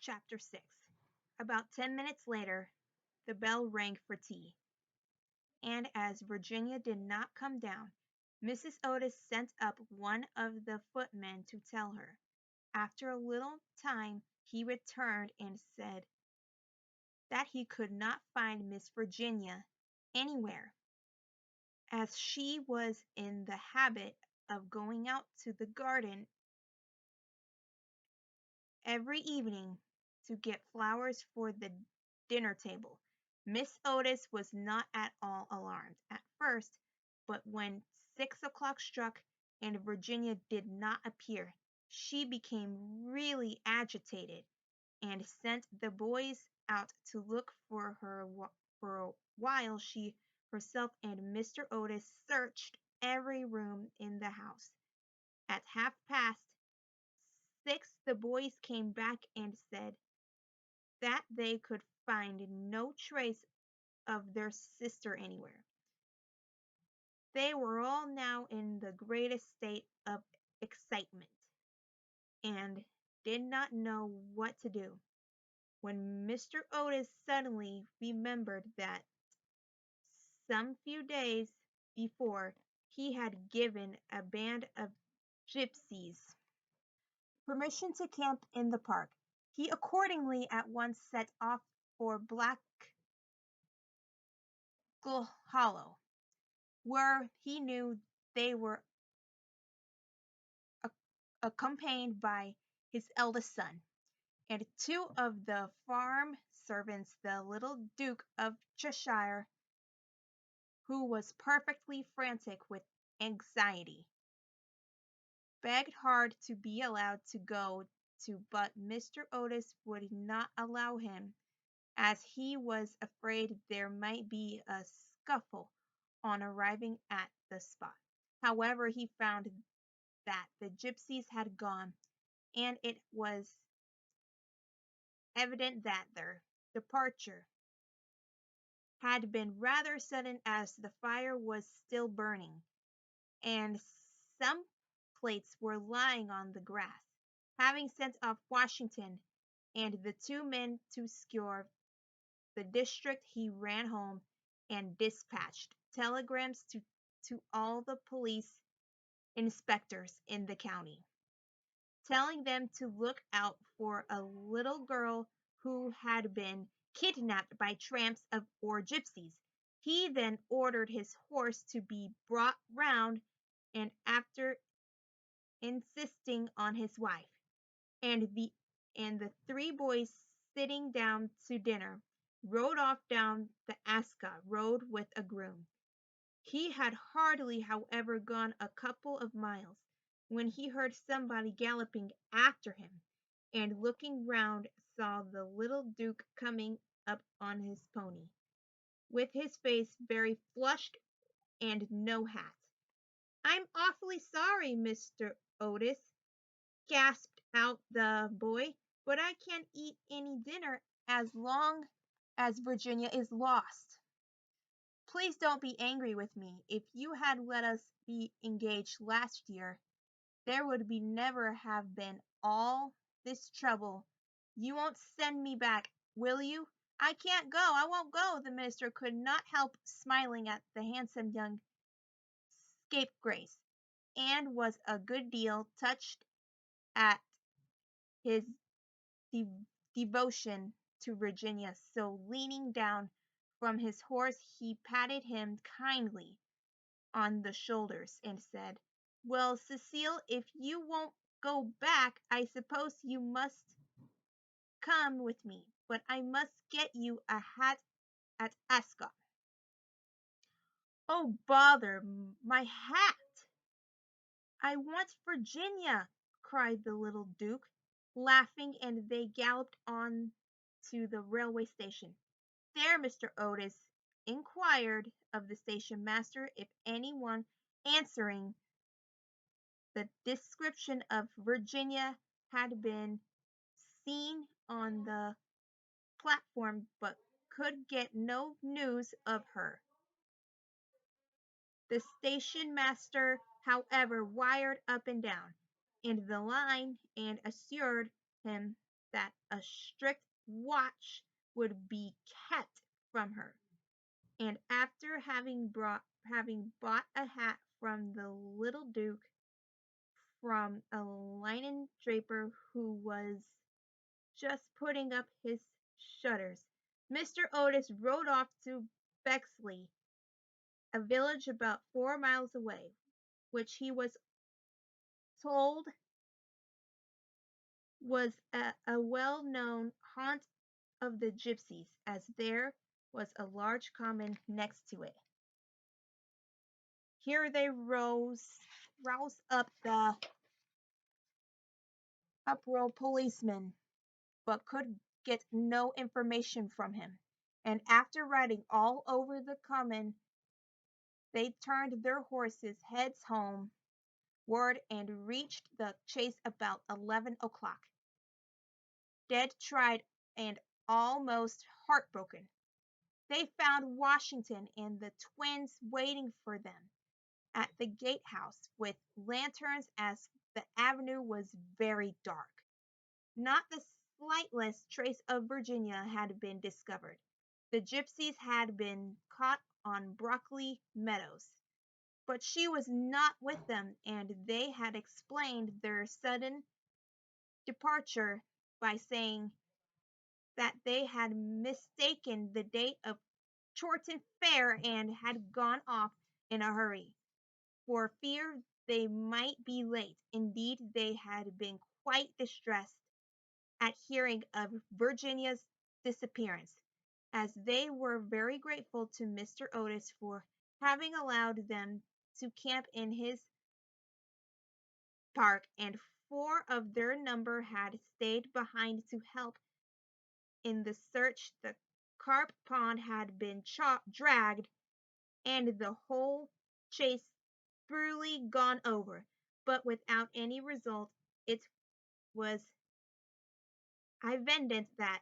Chapter 6. About 10 minutes later, the bell rang for tea, and as Virginia did not come down, Mrs. Otis sent up one of the footmen to tell her. After a little time he returned and said that he could not find Miss Virginia anywhere, as she was in the habit of going out to the garden every evening to get flowers for the dinner table. Miss Otis was not at all alarmed at first, but when 6 o'clock struck and Virginia did not appear, she became really agitated and sent the boys out to look for her for a while she herself and Mr. Otis searched every room in the house. At 6:30 the boys came back and said that they could find no trace of their sister anywhere. They were all now in the greatest state of excitement, and did not know what to do, when Mr. Otis suddenly remembered that some few days before he had given a band of gypsies permission to camp in the park. He accordingly at once set off for Black Hollow, where he knew they were accompanied by his eldest son, and two of the farm servants. The little Duke of Cheshire, who was perfectly frantic with anxiety, begged hard to be allowed to go too, but Mr. Otis would not allow him, as he was afraid there might be a scuffle on arriving at the spot. However, he found that the gypsies had gone, and it was evident that their departure had been rather sudden, as the fire was still burning, and some plates were lying on the grass. Having sent off Washington and the two men to scour the district, he ran home and dispatched telegrams to all the police inspectors in the county, telling them to look out for a little girl who had been kidnapped by tramps or gypsies. He then ordered his horse to be brought round, and after insisting on his wife and the three boys sitting down to dinner, rode off down the Ascot road with a groom. He had hardly, however, gone a couple of miles when he heard somebody galloping after him, and looking round saw the little Duke coming up on his pony, with his face very flushed and no hat. "I'm awfully sorry, Mr. Otis," gasped out the boy, "but I can't eat any dinner as long as Virginia is lost. Please don't be angry with me. If you had let us be engaged last year, there would be never have been all this trouble. You won't send me back, will you?" "I can't go, I won't go." The minister could not help smiling at the handsome young scapegrace, and was a good deal touched at his devotion to Virginia, so leaning down from his horse he patted him kindly on the shoulders and said, "Well, Cecile, if you won't go back, I suppose you must come with me, but I must get you a hat at Ascot." "Oh, bother, my hat! I want Virginia!" cried the little Duke, laughing, and they galloped on to the railway station. There Mr. Otis inquired of the station master if any one answering the description of Virginia had been seen on the platform, but could get no news of her. The station master, however, wired up and down in the line and assured him that a strict watch would be kept from her, and after having bought a hat from the little Duke from a linen draper who was just putting up his shutters, Mr. Otis rode off to Bexley, a village about 4 miles away, which he was told was a well-known haunt of the gypsies, as there was a large common next to it. Here they roused up the uproar policeman, but could get no information from him. And after riding all over the common, they turned their horses' heads homeward and reached the chase about 11 o'clock, dead tried and almost heartbroken. They found Washington and the twins waiting for them at the gatehouse with lanterns, as the avenue was very dark. Not the slightest trace of Virginia had been discovered. The gypsies had been caught on Broccoli Meadows, but she was not with them, and they had explained their sudden departure by saying that they had mistaken the date of Chorton Fair and had gone off in a hurry, for fear they might be late. Indeed, they had been quite distressed at hearing of Virginia's disappearance, as they were very grateful to Mr. Otis for having allowed them to camp in his park, and 4 of their number had stayed behind to help in the search. The carp pond had been dragged, and the whole chase thoroughly gone over, but without any result. It was evident that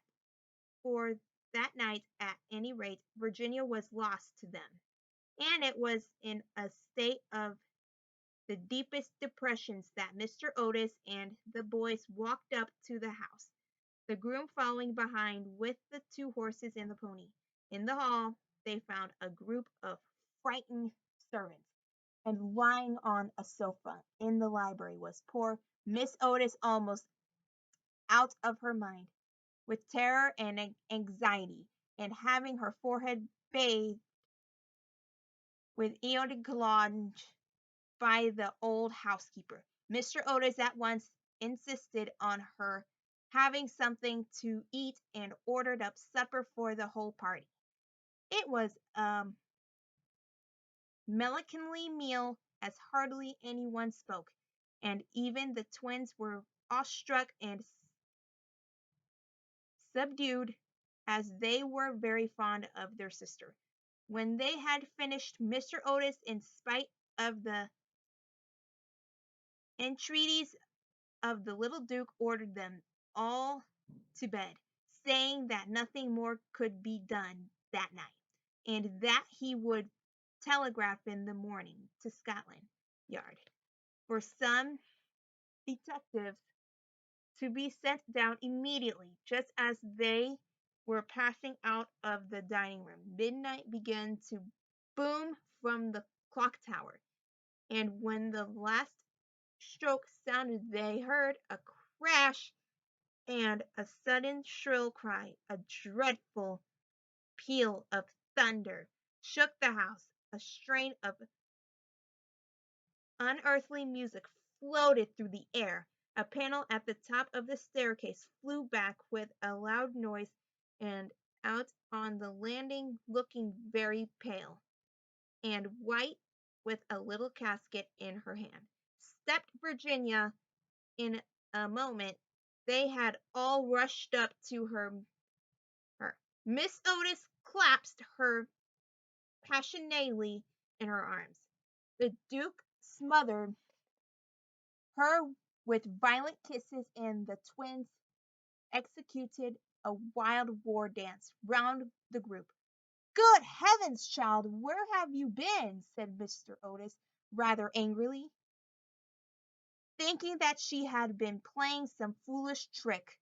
for that night, at any rate, Virginia was lost to them, and it was in a state of the deepest depressions that Mr. Otis and the boys walked up to the house, the groom following behind with the 2 horses and the pony. In the hall, they found a group of frightened servants, and lying on a sofa in the library was poor Miss Otis, almost out of her mind with terror and anxiety, and having her forehead bathed with eau de cologne by the old housekeeper. Mr. Otis at once insisted on her having something to eat and ordered up supper for the whole party. It was a melancholy meal, as hardly anyone spoke, and even the twins were awestruck and subdued, as they were very fond of their sister. When they had finished, Mr. Otis, in spite of the entreaties of the little Duke, ordered them all to bed, saying that nothing more could be done that night, and that he would telegraph in the morning to Scotland Yard for some detectives to be sent down immediately. Just as they were passing out of the dining room, midnight began to boom from the clock tower, and when the last stroke sounded, they heard a crash and a sudden shrill cry. A dreadful peal of thunder shook the house. A strain of unearthly music floated through the air. A panel at the top of the staircase flew back with a loud noise, and out on the landing, looking very pale and white, with a little casket in her hand, stepped Virginia. In a moment they had all rushed up to her. Miss Otis clasped her passionately in her arms. The Duke smothered her with violent kisses, and the twins executed a wild war dance round the group. "Good heavens, child, where have you been?" said Mr. Otis, rather angrily, thinking that she had been playing some foolish trick.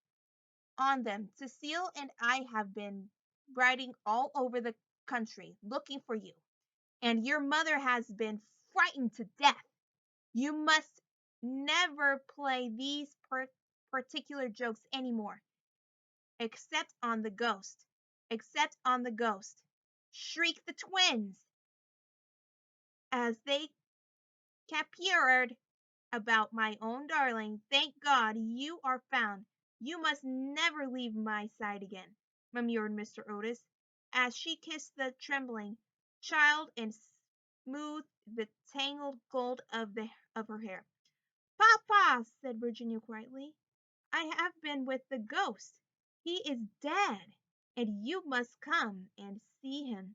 on them. Cecile and I have been riding all over the country looking for you, and your mother has been frightened to death. You must never play these particular jokes anymore, except on the ghost. Except on the ghost, shrieked the twins as they capered about. My own darling, thank God you are found. You must never leave my side again, murmured Mr. Otis, as she kissed the trembling child and smoothed the tangled gold of her hair. Papa, said Virginia quietly, I have been with the ghost. He is dead, and you must come and see him.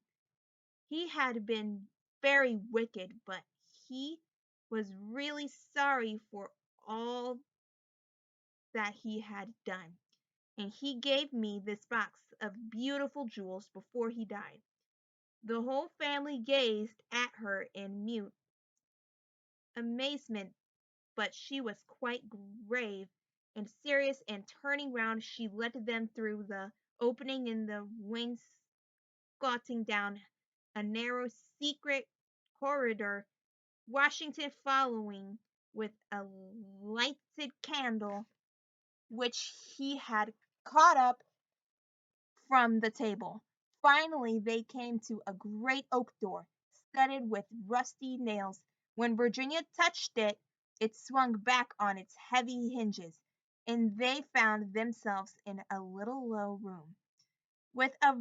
He had been very wicked, but he was really sorry for all that he had done, and he gave me this box of beautiful jewels before he died. The whole family gazed at her in mute amazement, but she was quite grave and serious, and turning round, she led them through the opening in the wainscoting down a narrow secret corridor, Washington following with a lighted candle which he had caught up from the table. Finally they came to a great oak door, studded with rusty nails. When Virginia touched it, it swung back on its heavy hinges, and they found themselves in a little low room, with a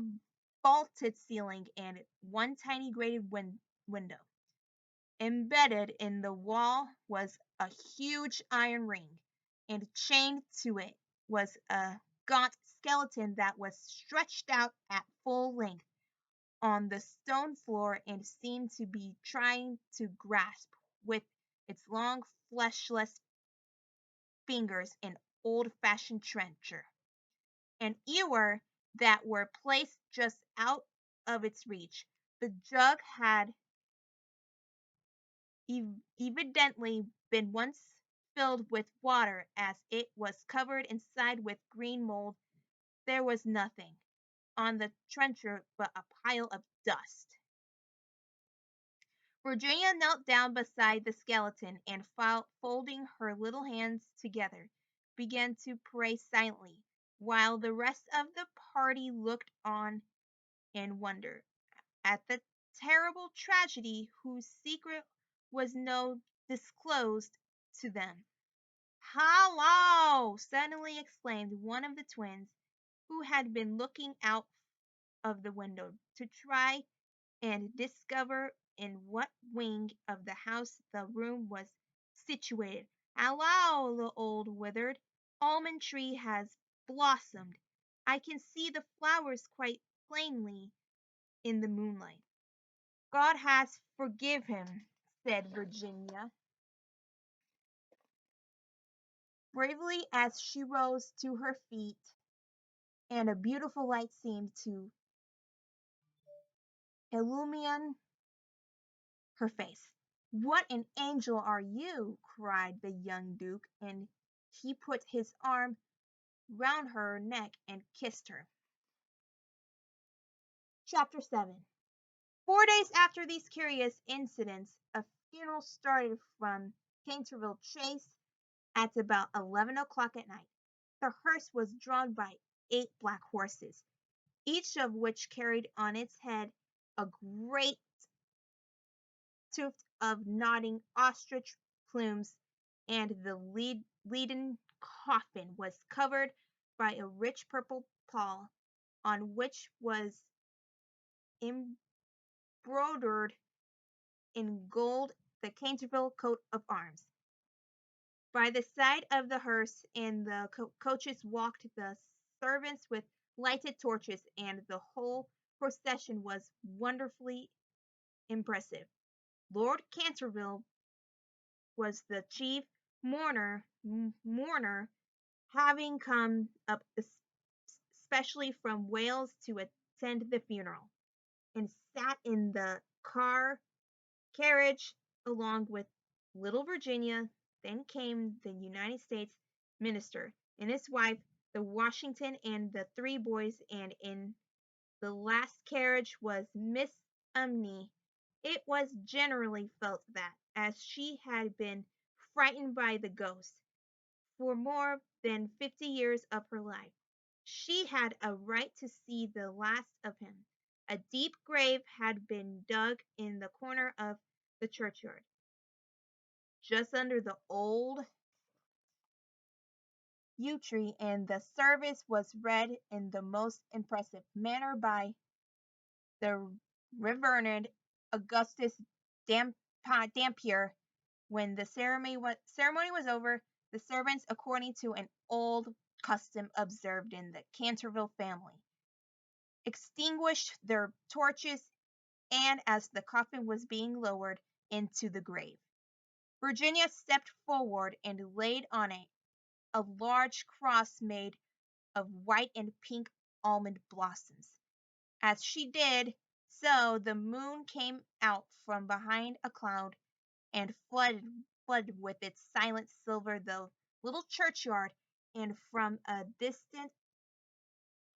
vaulted ceiling and one tiny grated window. Embedded in the wall was a huge iron ring, and chained to it was a gaunt skeleton that was stretched out at full length on the stone floor and seemed to be trying to grasp with its long fleshless fingers an old-fashioned trencher, and ewer that were placed just out of its reach. The jug had evidently been once filled with water, as it was covered inside with green mold. There was nothing on the trencher but a pile of dust. Virginia knelt down beside the skeleton and, folding her little hands together, began to pray silently, while the rest of the party looked on in wonder at the terrible tragedy whose secret was no disclosed to them. "Hallo!" suddenly exclaimed one of the twins, who had been looking out of the window to try and discover in what wing of the house the room was situated. "Hallo! The old withered almond tree has blossomed. I can see the flowers quite plainly in the moonlight." "God has forgive him," said Virginia bravely as she rose to her feet, and a beautiful light seemed to illumine her face. "What an angel are you!" cried the young Duke, and he put his arm round her neck and kissed her. Chapter 7. 4 days after these curious incidents, a funeral started from Canterville Chase at about 11 o'clock at night. The hearse was drawn by 8 black horses, each of which carried on its head a great tuft of nodding ostrich plumes, and the leaden coffin was covered by a rich purple pall, on which was embroidered in gold the Canterville coat of arms. By the side of the hearse and the coaches walked the servants with lighted torches, and the whole procession was wonderfully impressive. Lord Canterville was the chief mourner, having come up especially from Wales to attend the funeral, and sat in the carriage along with little Virginia. Then came the United States minister and his wife, the Washington and the three boys, and in the last carriage was Miss Umney. It was generally felt that, as she had been frightened by the ghost for more than 50 years of her life, she had a right to see the last of him. A deep grave had been dug in the corner of the churchyard, just under the old yew tree, and the service was read in the most impressive manner by the Reverend Augustus Dampier. When the ceremony was over, the servants, according to an old custom observed in the Canterville family, extinguished their torches, and as the coffin was being lowered into the grave, Virginia stepped forward and laid on it a large cross made of white and pink almond blossoms. As she did so, the moon came out from behind a cloud and flooded with its silent silver the little churchyard, and from a distant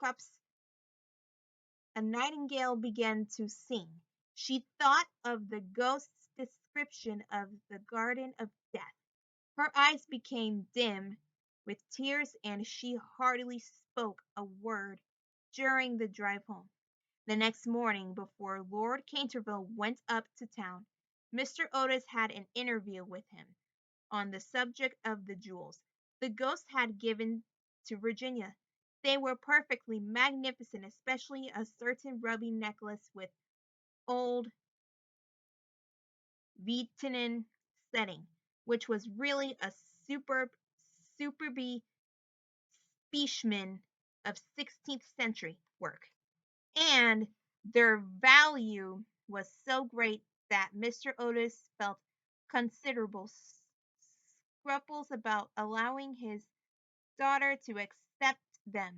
copse a nightingale began to sing. She thought of the ghost's description of the garden of death. Her eyes became dim with tears, and she hardly spoke a word during the drive home. The next morning, before Lord Canterville went up to town, Mr. Otis had an interview with him on the subject of the jewels the ghost had given to Virginia. They were perfectly magnificent, especially a certain ruby necklace with old Vitinin setting, which was really a superb specimen of 16th century work. And their value was so great that Mr. Otis felt considerable scruples about allowing his daughter to accept them.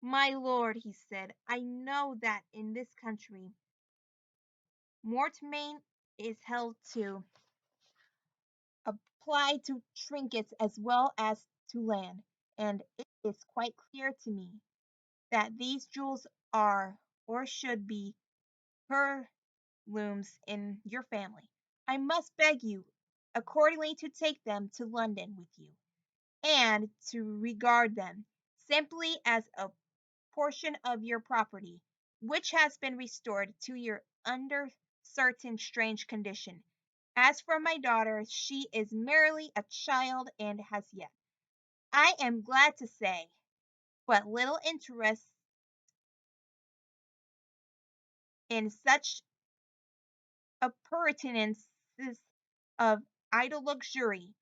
My lord, he said, I know that in this country mortmain is held to apply to trinkets as well as to land, and it is quite clear to me that these jewels are, or should be, heirlooms in your family. I must beg you accordingly to take them to London with you, and to regard them simply as a portion of your property, which has been restored to your under certain strange condition. As for my daughter, she is merely a child, and has yet, I am glad to say, but little interest in such appurtenances of idle luxury.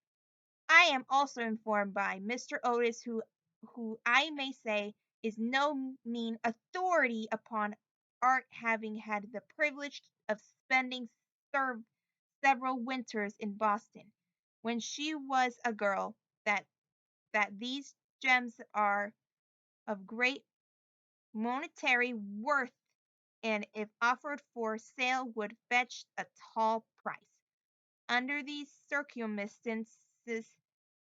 I am also informed by Mr. Otis, who I may say is no mean authority upon art, having had the privilege of spending several winters in Boston when she was a girl, that these gems are of great monetary worth, and if offered for sale would fetch a tall price. Under these circumstances,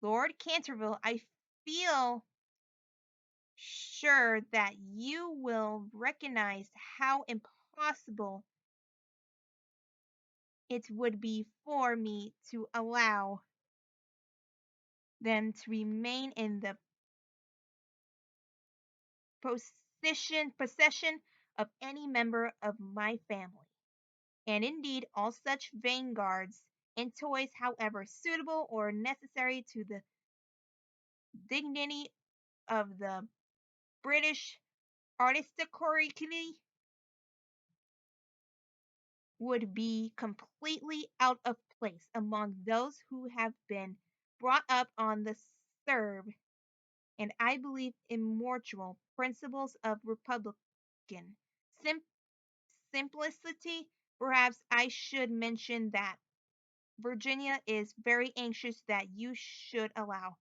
Lord Canterville, I feel sure that you will recognize how impossible it would be for me to allow them to remain in the possession of any member of my family. And indeed, all such vanguards and toys, however suitable or necessary to the dignity of the British aristocracy, would be completely out of place among those who have been brought up on the serb, and I believe immortal principles of republican sim- simplicity. Perhaps I should mention that Virginia is very anxious that you should allow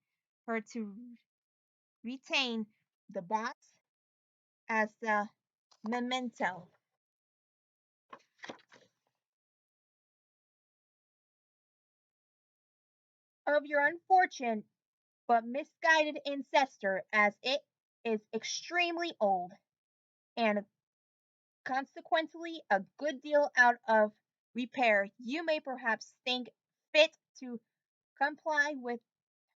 her to retain the box as a memento of your unfortunate but misguided ancestor as it is extremely old and consequently a good deal out of repair. You may perhaps think fit to comply with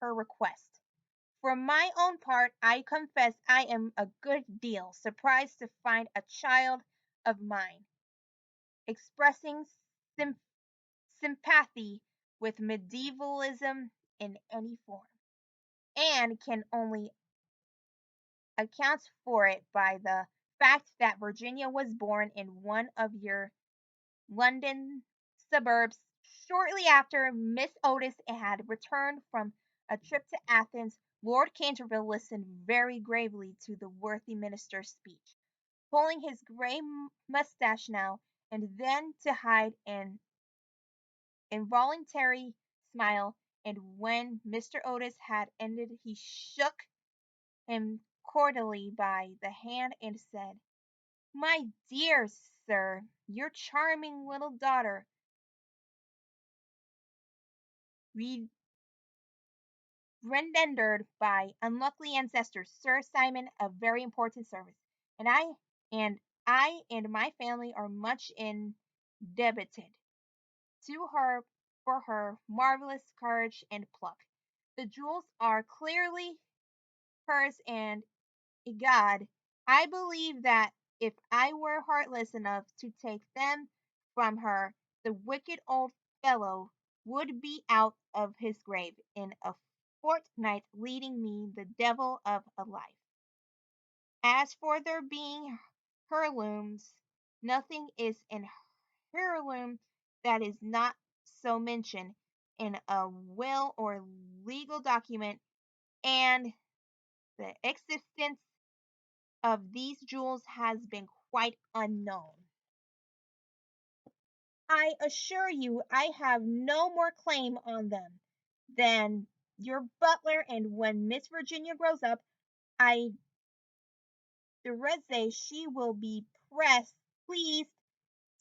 her request. For my own part, I confess I am a good deal surprised to find a child of mine expressing sym- sympathy with medievalism in any form, and can only account for it by the fact that Virginia was born in one of your London suburbs shortly after Miss Otis had returned from a trip to Athens. Lord Canterville listened very gravely to the worthy minister's speech, pulling his grey moustache now and then to hide an involuntary smile, and when Mr. Otis had ended he shook him cordially by the hand and said, "My dear sir, your charming little daughter rendered by unlucky ancestors Sir Simon a very important service, and I and my family are much indebted to her for her marvelous courage and pluck. The jewels are clearly hers, and egad, I believe that if I were heartless enough to take them from her, the wicked old fellow would be out of his grave in a fortnight, leading me the devil of a life. As for their being heirlooms, nothing is an heirloom that is not so mentioned in a will or legal document, and the existence of these jewels has been quite unknown. I assure you I have no more claim on them than your butler, and when Miss Virginia grows up, I dare she will be pleased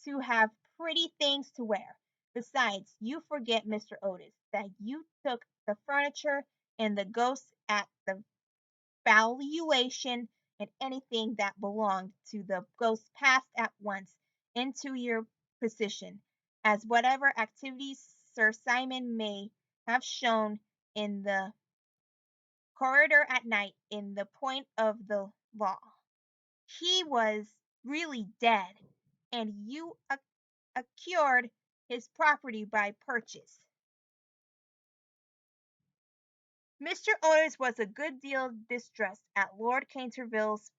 to have pretty things to wear. Besides, you forget, Mr. Otis, that you took the furniture and the ghosts at the valuation, and anything that belonged to the ghost passed at once into your possession, as whatever activities Sir Simon may have shown in the corridor at night in the point of the law. He was really dead, and you acquired his property by purchase. Mr. Otis was a good deal distressed at Lord Canterville's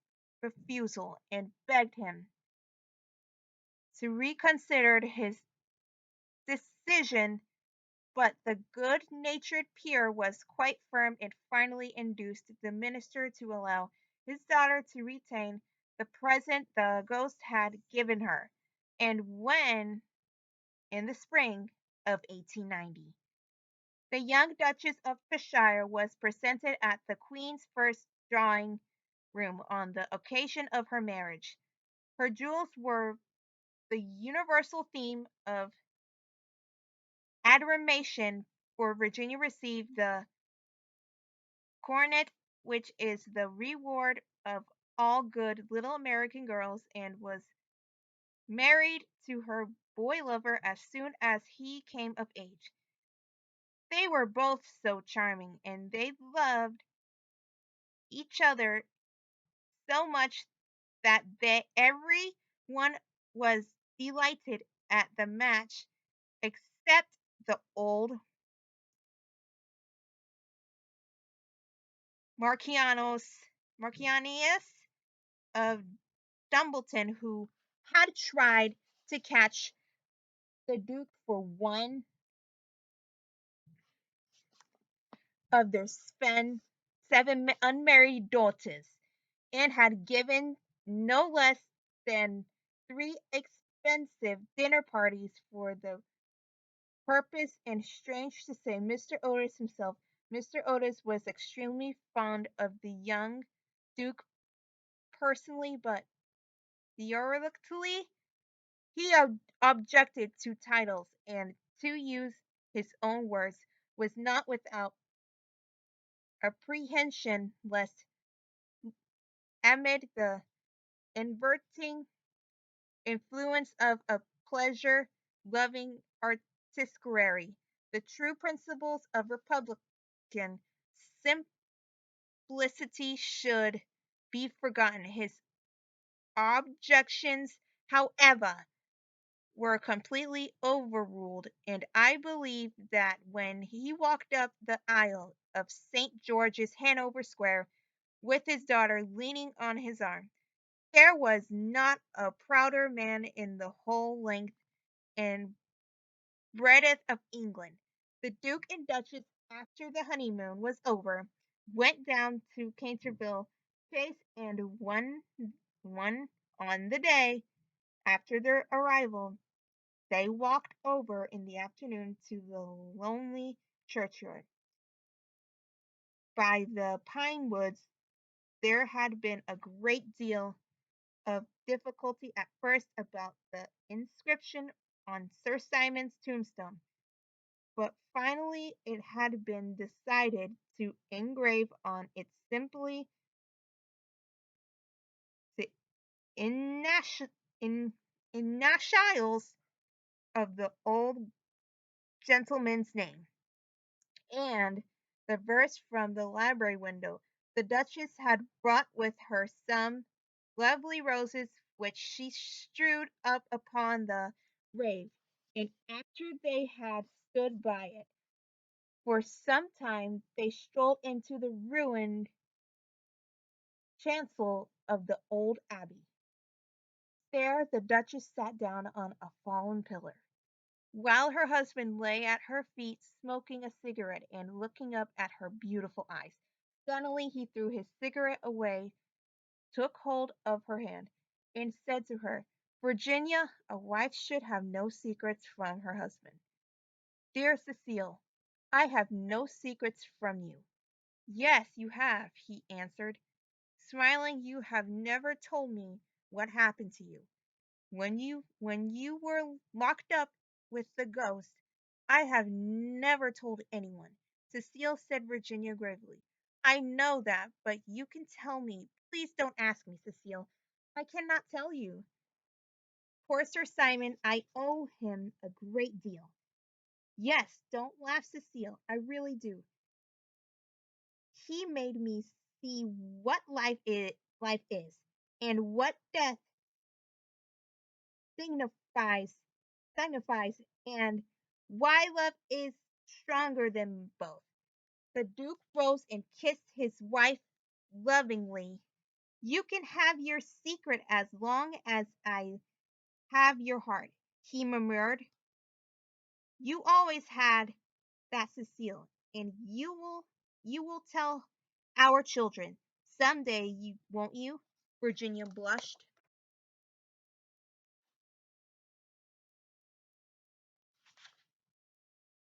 refusal, and begged him to reconsider his decision, but the good-natured peer was quite firm and finally induced the minister to allow his daughter to retain the present the ghost had given her, and when, in the spring of 1890, the young Duchess of Cheshire was presented at the Queen's first drawing room on the occasion of her marriage. Her jewels were the universal theme of adoration, for Virginia received the coronet, which is the reward of all good little American girls, and was married to her boy lover as soon as he came of age. They were both so charming, and they loved each other so much that every one was delighted at the match except the old Marcianos, Marcianius of Dumbleton, who had tried to catch the Duke for one of their seven unmarried daughters, and had given no less than three expensive dinner parties for the purpose, and strange to say, Mr. Otis was extremely fond of the young Duke personally, but theoretically he objected to titles, and, to use his own words, was not without apprehension lest, amid the inverting influence of a pleasure loving artistocracy, the true principles of Republican simplicity should be forgotten. His objections, however, were completely overruled, and I believe that when he walked up the aisle of St. George's, Hanover Square, with his daughter leaning on his arm, there was not a prouder man in the whole length and breadth of England. The Duke and Duchess, after the honeymoon was over, went down to Canterville Chase, and one on the day after their arrival they walked over in the afternoon to the lonely churchyard. By the pine woods there had been a great deal of difficulty at first about the inscription on Sir Simon's tombstone, but finally it had been decided to engrave on it simply the in, initials of the old gentleman's name, and the verse from the library window. The Duchess had brought with her some lovely roses which she strewed up upon the grave, and after they had stood by it for some time, they strolled into the ruined chancel of the old abbey. There the Duchess sat down on a fallen pillar, while her husband lay at her feet smoking a cigarette and looking up at her beautiful eyes. Suddenly he threw his cigarette away, took hold of her hand, and said to her, "Virginia, a wife should have no secrets from her husband." "Dear Cecile, I have no secrets from you." "Yes, you have," he answered, smiling. "You have never told me what happened to you when you were locked up with the ghost." "I have never told anyone," Cecile said Virginia gravely. "I know that, but you can tell me. Please don't ask me, Cecile. I cannot tell you. Poor Sir Simon, I owe him a great deal." "Yes, don't laugh, Cecile. I really do. He made me see what life is, and what death signifies signifies, and why love is stronger than both." The Duke rose and kissed his wife lovingly. "You can have your secret as long as I have your heart," he murmured. "You always had that, Cecile, and you will tell our children some day, you won't you?" Virginia blushed.